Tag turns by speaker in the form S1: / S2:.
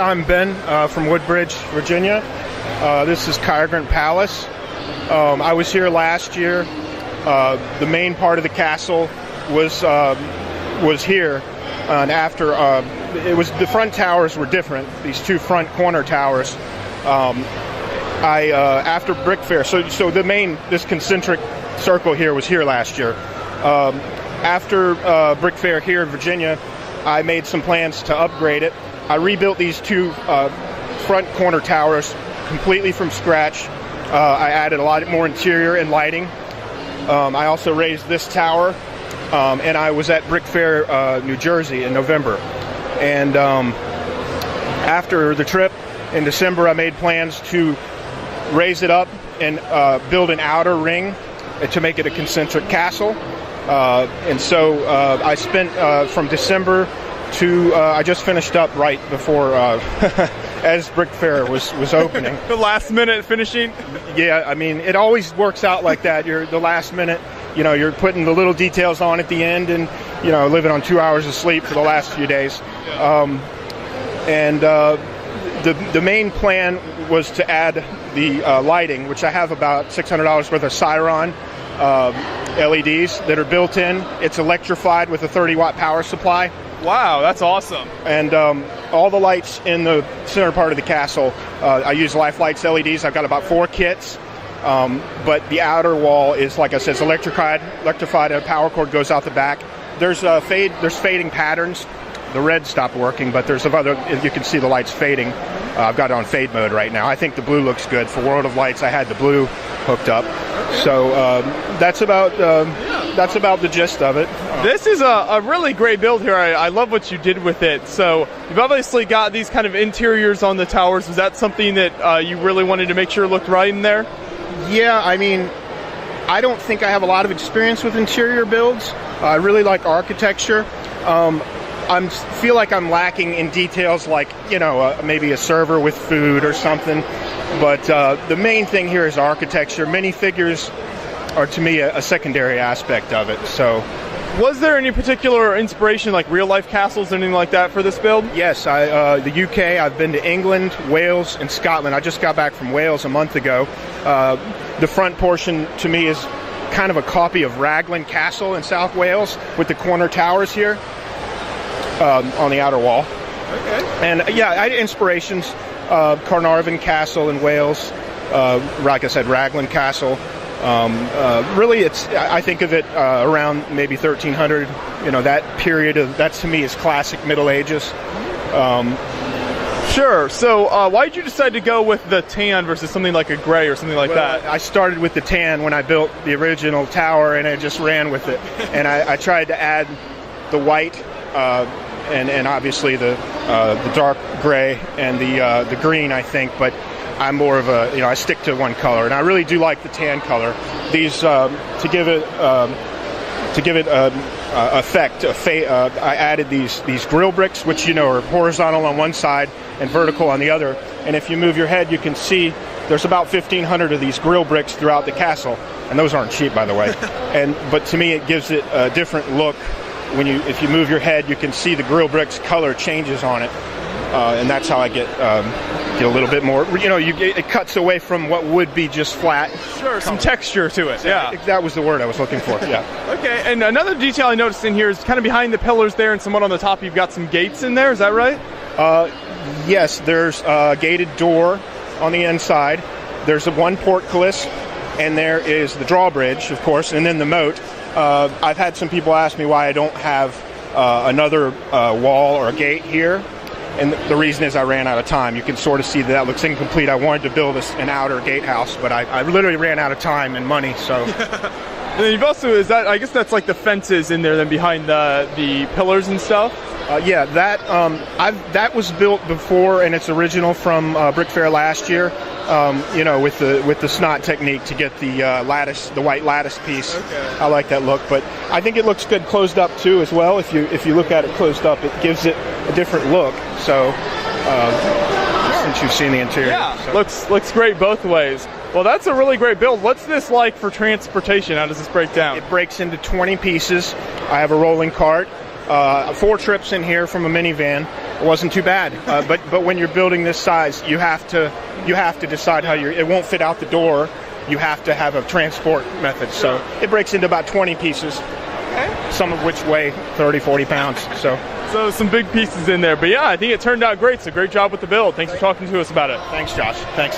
S1: I'm Ben from Woodbridge, Virginia. This is Caergrant Palace. I was here last year. The main part of the castle was here, and after the front towers were different. These two front corner towers. After BrickFair, so this concentric circle here was here last year. After BrickFair here in Virginia, I made some plans to upgrade it. I rebuilt these two front corner towers completely from scratch. I added a lot more interior and lighting. I also raised this tower, and I was at BrickFair, New Jersey in November. And after the trip in December, I made plans to raise it up and build an outer ring to make it a concentric castle. And so I spent from December to I just finished up right before as BrickFair was opening.
S2: The last minute finishing?
S1: Yeah, I mean, it always works out like that. You're the last minute, you're putting the little details on at the end, and living on 2 hours of sleep for the last few days. The main plan was to add the lighting, which I have about $600 worth of Caergrant LEDs that are built in. It's electrified with a 30-watt power supply.
S2: Wow, that's awesome.
S1: And all the lights in the center part of the castle, I use Life Lights LEDs. I've got about 4 kits. But the outer wall is, like I said, it's electrified, and a power cord goes out the back. There's fading patterns. The red stopped working, but there's some other, you can see the lights fading. I've got it on fade mode right now. I think the blue looks good. For World of Lights, I had the blue hooked up. So that's about the gist of it.
S2: This is a really great build here. I love what you did with it. So you've obviously got these kind of interiors on the towers. Was that something that you really wanted to make sure looked right in there?
S1: Yeah, I mean, I don't think I have a lot of experience with interior builds. I really like architecture. I feel like I'm lacking in details like, maybe a server with food or something. But the main thing here is architecture. Minifigures are, to me, a secondary aspect of it. So,
S2: was there any particular inspiration, like real-life castles or anything like that for this build?
S1: Yes, the UK, I've been to England, Wales, and Scotland. I just got back from Wales a month ago. The front portion, to me, is kind of a copy of Raglan Castle in South Wales with the corner towers here. On the outer wall. Okay. And yeah, I had inspirations. Carnarvon Castle in Wales, like I said, Raglan Castle. Really, I think of it around maybe 1300. That period that to me is classic Middle Ages.
S2: Sure. So why did you decide to go with the tan versus something like a gray or something like that?
S1: I started with the tan when I built the original tower, and I just ran with it. And I tried to add the white. And obviously the dark gray and the green, I think, but I'm more of I stick to one color, and I really do like the tan color. These to give it effect. I added these grill bricks, which are horizontal on one side and vertical on the other. And if you move your head, you can see there's about 1,500 of these grill bricks throughout the castle, and those aren't cheap, by the way. But to me, it gives it a different look. If you move your head, you can see the grill bricks color changes on it, and that's how I get a little bit more. It cuts away from what would be just flat.
S2: Sure, some texture to it. Yeah,
S1: that was the word I was looking for. Yeah.
S2: Okay, and another detail I noticed in here is kind of behind the pillars there, and somewhat on the top, you've got some gates in there. Is that right?
S1: Yes, there's a gated door on the inside. There's one portcullis, and there is the drawbridge, of course, and then the moat. I've had some people ask me why I don't have another wall or a gate here, and the reason is I ran out of time. You can sort of see that looks incomplete. I wanted to build an outer gatehouse, but I literally ran out of time and money. So,
S2: and then you've also I guess that's like the fences in there, then behind the pillars and stuff.
S1: Yeah, that was built before, and it's original from BrickFair last year. With the snot technique to get the white lattice piece. Okay. I like that look, but I think it looks good closed up too as well. If you look at it closed up, it gives it a different look. So since you've seen the interior,
S2: yeah, so. Looks great both ways. Well, that's a really great build. What's this like for transportation? How does this break down?
S1: It breaks into 20 pieces. I have a rolling cart. 4 trips in here from a minivan. It wasn't too bad, but when you're building this size, you have to decide how it won't fit out the door. You have to have a transport method. So it breaks into about 20 pieces, some of which weigh 30, 40 pounds. So
S2: some big pieces in there. But yeah, I think it turned out great. So great job with the build. Thanks for talking to us about it.
S1: Thanks, Josh. Thanks.